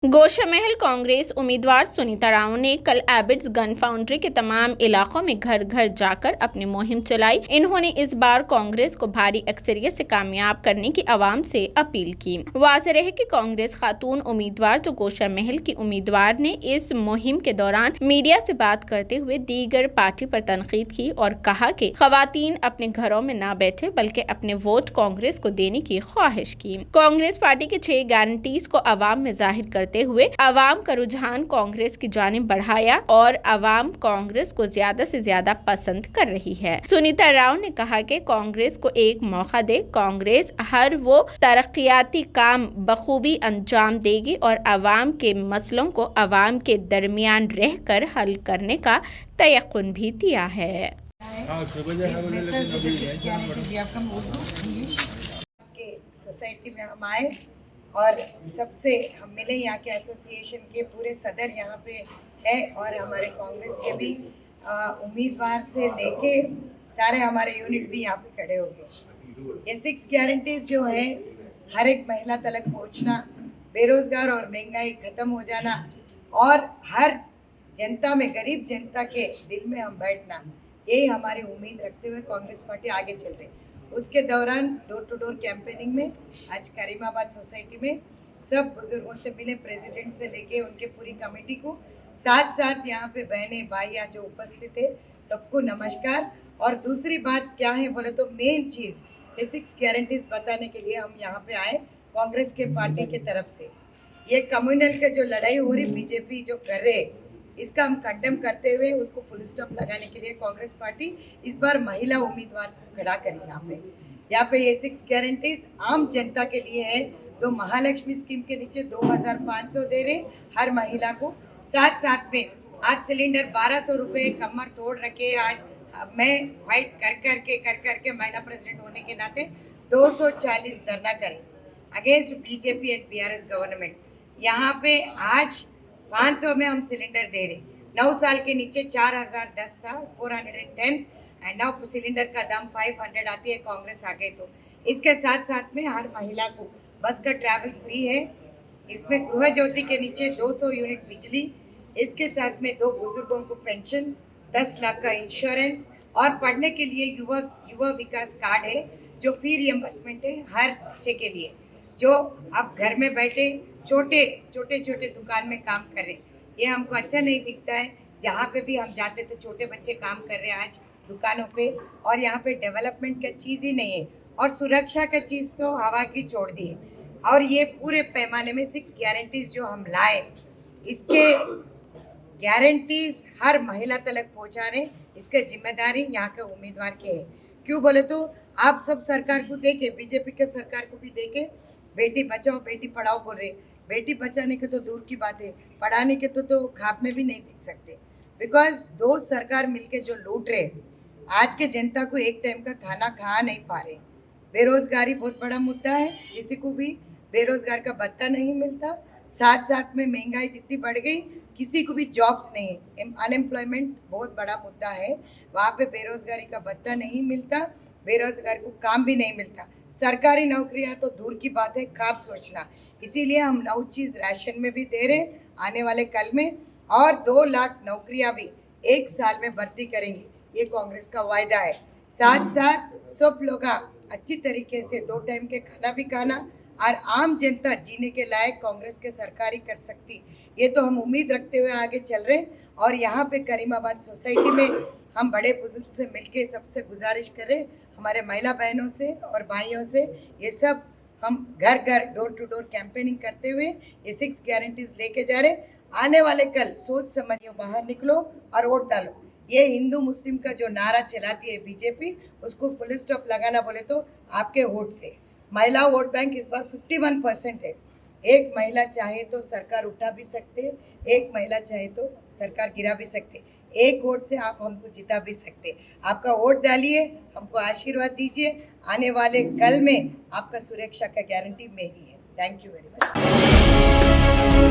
गोशामहल कांग्रेस उम्मीदवार सुनीता राव ने कल एबिट्स गन फाउंड्री के तमाम इलाकों में घर घर जाकर अपनी मुहिम चलाई। इन्होंने इस बार कांग्रेस को भारी अक्सरियत से कामयाब करने की आवाम से अपील की। वाज़ेह रहे कि कांग्रेस खातून उम्मीदवार जो गोशामहल की उम्मीदवार ने इस मुहिम के दौरान मीडिया से बात करते हुए दीगर पार्टी पर तनकीद की और कहा कि खवातीन अपने घरों में न बैठे बल्कि अपने वोट कांग्रेस को देने की ख्वाहिश की। कांग्रेस पार्टी की 6 गारंटीज को आवाम में जाहिर करते हुए आवाम का रुझान कांग्रेस की जानिब बढ़ाया और आवाम कांग्रेस को ज्यादा से ज्यादा पसंद कर रही है। सुनीता राव ने कहा कि कांग्रेस को एक मौका दे, कांग्रेस हर वो तरक्याती काम बखूबी अंजाम देगी और आवाम के मसलों को आवाम के दरमियान रहकर हल करने का तयक्कुन भी दिया है। सोसाइटी में हम आए और सबसे हम मिले, यहाँ के एसोसिएशन के पूरे सदर यहाँ पे है और हमारे कांग्रेस के भी उम्मीदवार से लेके सारे हमारे यूनिट भी यहाँ पे खड़े हो गए। ये 6 गारंटीज जो है, हर एक महिला तक पहुँचना, बेरोजगार और महंगाई खत्म हो जाना और हर जनता में, गरीब जनता के दिल में हम बैठना, यही हमारी उम्मीद रखते हुए कांग्रेस पार्टी आगे चल रही। उसके दौरान डोर टू डोर कैंपेनिंग में आज करीमाबाद सोसाइटी में सब बुजुर्गों से मिले, प्रेसिडेंट से लेके उनके पूरी कमेटी को, साथ साथ यहाँ पे बहनें भाइयाँ जो उपस्थित थे सबको नमस्कार। और दूसरी बात क्या है बोले तो मेन चीज़ ये 6 गारंटीज बताने के लिए हम यहाँ पे आए कांग्रेस के पार्टी के तरफ से। ये कम्युनल के जो लड़ाई हो रही बीजेपी जो कर रहे, इसका हम कंडेम करते हुए उसको फुल स्टॉप लगाने के लिए कांग्रेस पार्टी इस बार महिला उम्मीदवार को खड़ा करी। यहाँ पे ये 6 गारंटीज आम जनता के लिए है। तो महालक्ष्मी स्कीम के नीचे 2500 दे रहे हर महिला को, साथ साथ में आज सिलेंडर 1200 रुपये कमर तोड़ रखे। आज मैं फाइट कर करके महिला प्रेसिडेंट होने के नाते 240 धरना करें against BJP and BRS government. यहाँ पे आज 500 में हम सिलेंडर दे रहे। 9 साल के नीचे 4010 था, 410 एंड नाउ सिलेंडर का दाम 500 आती है कांग्रेस आ गई तो। इसके साथ साथ में हर महिला को बस का ट्रैवल फ्री है। इसमें गृह ज्योति के नीचे 200 यूनिट बिजली, इसके साथ में 2 बुजुर्गों को पेंशन, 10 लाख का इंश्योरेंस और पढ़ने के लिए युवा विकास कार्ड है जो फी रियम्बर्समेंट है हर बच्चे के लिए, जो अब घर में बैठे छोटे दुकान में काम कर रहे। ये हमको अच्छा नहीं दिखता है। जहाँ पे भी हम जाते तो छोटे बच्चे काम कर रहे हैं आज दुकानों पे, और यहाँ पे डेवलपमेंट का चीज़ ही नहीं है और सुरक्षा का चीज़ तो हवा की छोड़ दी है। और ये पूरे पैमाने में 6 गारंटीज जो हम लाए, इसके गारंटीज हर महिला तक पहुँचा रहे, इसके जिम्मेदारी यहाँ के उम्मीदवार के है। क्यों बोले तो आप सब सरकार को देखे, बीजेपी के सरकार को भी देखे, बेटी बचाओ बेटी पढ़ाओ बोल रहे। बेटी बचाने के तो दूर की बात है, पढ़ाने के तो ख्वाब में भी नहीं देख सकते। बिकॉज 2 सरकार मिलके जो लूट रहे, आज के जनता को एक टाइम का खाना खा नहीं पा रहे। बेरोजगारी बहुत बड़ा मुद्दा है, किसी को भी बेरोजगार का भत्ता नहीं मिलता। साथ साथ में महंगाई जितनी बढ़ गई, किसी को भी जॉब्स नहीं है, अनएम्प्लॉयमेंट बहुत बड़ा मुद्दा है। वहाँ पे बेरोजगारी का भत्ता नहीं मिलता, बेरोजगार को काम भी नहीं मिलता। सरकारी नौकरियां तो दूर की बात है, ख्वाब सोचना। इसीलिए हम 9 चीज़ राशन में भी दे रहे आने वाले कल में, और 2 लाख नौकरियां भी 1 साल में भर्ती करेंगे, ये कांग्रेस का वायदा है। साथ साथ सब लोग अच्छी तरीके से 2 टाइम के खाना भी खाना और आम जनता जीने के लायक कांग्रेस के सरकारी कर सकती, ये तो हम उम्मीद रखते हुए आगे चल रहे। और यहाँ पे करीमाबाद सोसाइटी में हम बड़े बुजुर्ग से मिलके सबसे गुजारिश करें, हमारे महिला बहनों से और भाइयों से, ये सब हम घर घर डोर टू डोर कैंपेनिंग करते हुए ये 6 गारंटीज लेके जा रहे। आने वाले कल सोच समझिए बाहर निकलो और वोट डालो। ये हिंदू मुस्लिम का जो नारा चलाती है बीजेपी, उसको फुल स्टॉप लगाना बोले तो आपके वोट से। महिला वोट बैंक इस बार 51% है। एक महिला चाहे तो सरकार उठा भी सकते, एक महिला चाहे तो सरकार गिरा भी सकते। एक वोट से आप हमको जिता भी सकते। आपका वोट डालिए, हमको आशीर्वाद दीजिए। आने वाले कल में आपका सुरक्षा का गारंटी मेरी है। Thank you very much.